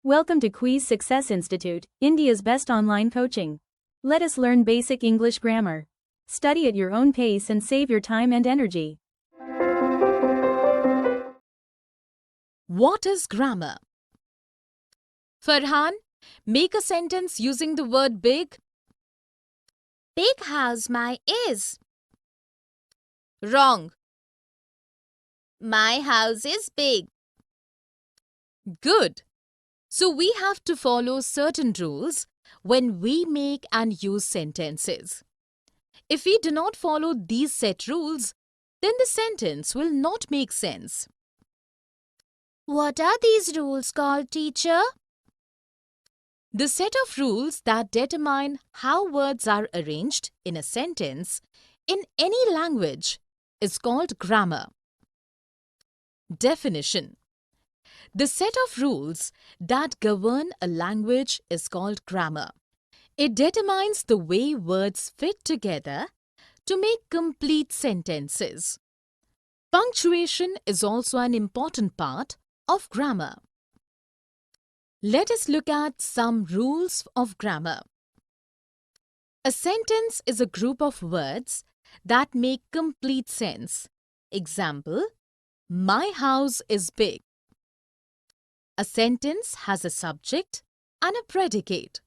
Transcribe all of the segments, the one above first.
Welcome to Kwiiz Success Institute, India's best online coaching. Let us learn basic English grammar. Study at your own pace and save your time and energy. What is grammar? Farhan, make a sentence using the word big. Big house my is. Wrong. My house is big. Good. So we have to follow certain rules when we make and use sentences. If we do not follow these set rules, then the sentence will not make sense. What are these rules called, teacher? The set of rules that determine how words are arranged in a sentence in any language is called grammar. Definition: the set of rules that govern a language is called grammar. It determines the way words fit together to make complete sentences. Punctuation is also an important part of grammar. Let us look at some rules of grammar. A sentence is a group of words that make complete sense. Example: my house is big. A sentence has a subject and a predicate.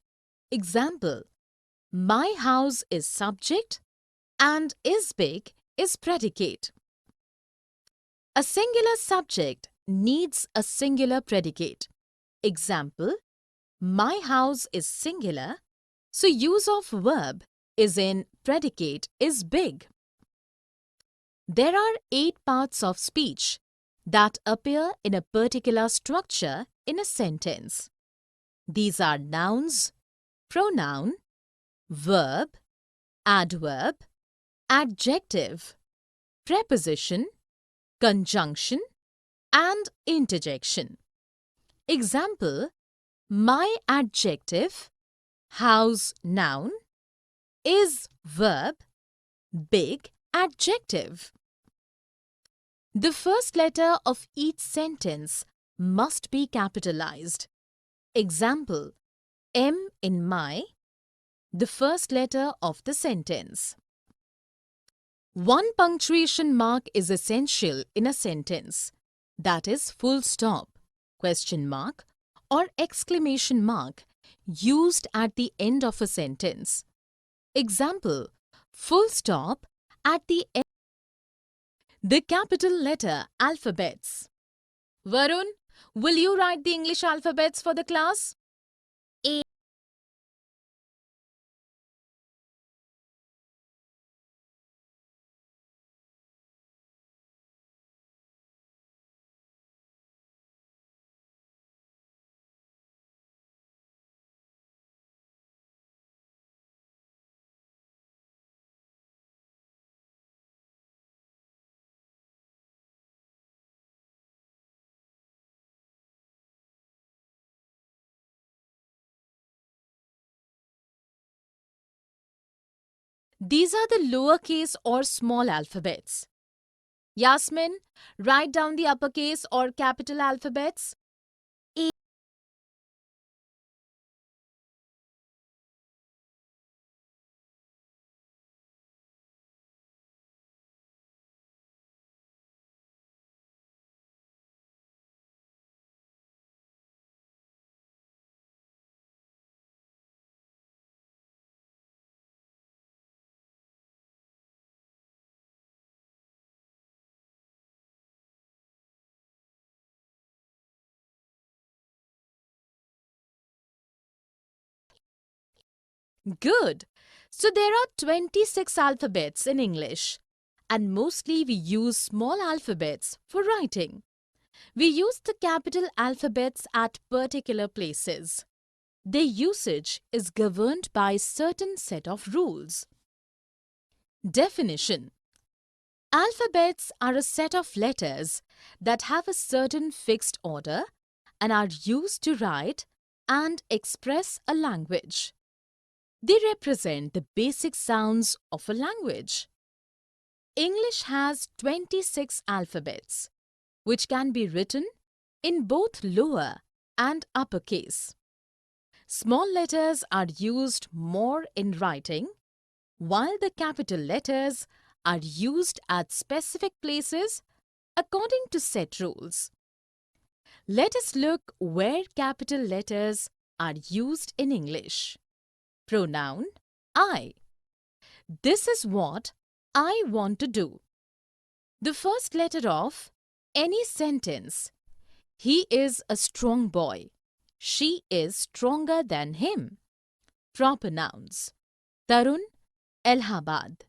Example: my house is subject and is big is predicate. A singular subject needs a singular predicate. Example: my house is singular, so use of verb is in predicate is big. There are 8 parts of speech that appear in a particular structure in a sentence. These are nouns, pronoun, verb, adverb, adjective, preposition, conjunction, and interjection. Example: my adjective, house noun, is verb, big adjective. The first letter of each sentence must be capitalized. Example: M in my, the first letter of the sentence. One punctuation mark is essential in a sentence, that is full stop, question mark, or exclamation mark used at the end of a sentence. Example: full stop at the end. The capital letter alphabets. Varun, will you write the English alphabets for the class? A. These are the lowercase or small alphabets. Yasmin, write down the uppercase or capital alphabets. A. Good. So there are 26 alphabets in English, and mostly we use small alphabets for writing. We use the capital alphabets at particular places. Their usage is governed by certain set of rules. Definition: alphabets are a set of letters that have a certain fixed order and are used to write and express a language. They represent the basic sounds of a language. English has 26 alphabets, which can be written in both lower and uppercase. Small letters are used more in writing, while the capital letters are used at specific places according to set rules. Let us look where capital letters are used in English. Pronoun I. This is what I want to do. The first letter of any sentence. He is a strong boy. She is stronger than him. Proper nouns. Tarun, Allahabad.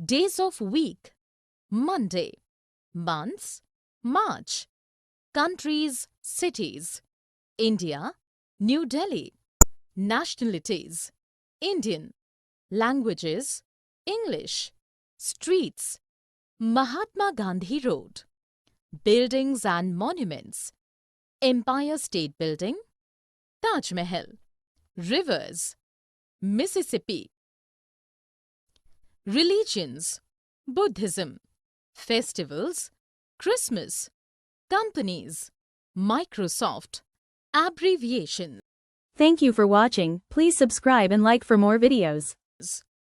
Days of week. Monday. Months. March. Countries, cities. India, New Delhi. Nationalities. Indian. Languages. English. Streets. Mahatma Gandhi Road. Buildings and monuments. Empire State Building. Taj Mahal. Rivers. Mississippi. Religions. Buddhism. Festivals. Christmas. Companies. Microsoft. Abbreviations. Thank you for watching. Please subscribe and like for more videos.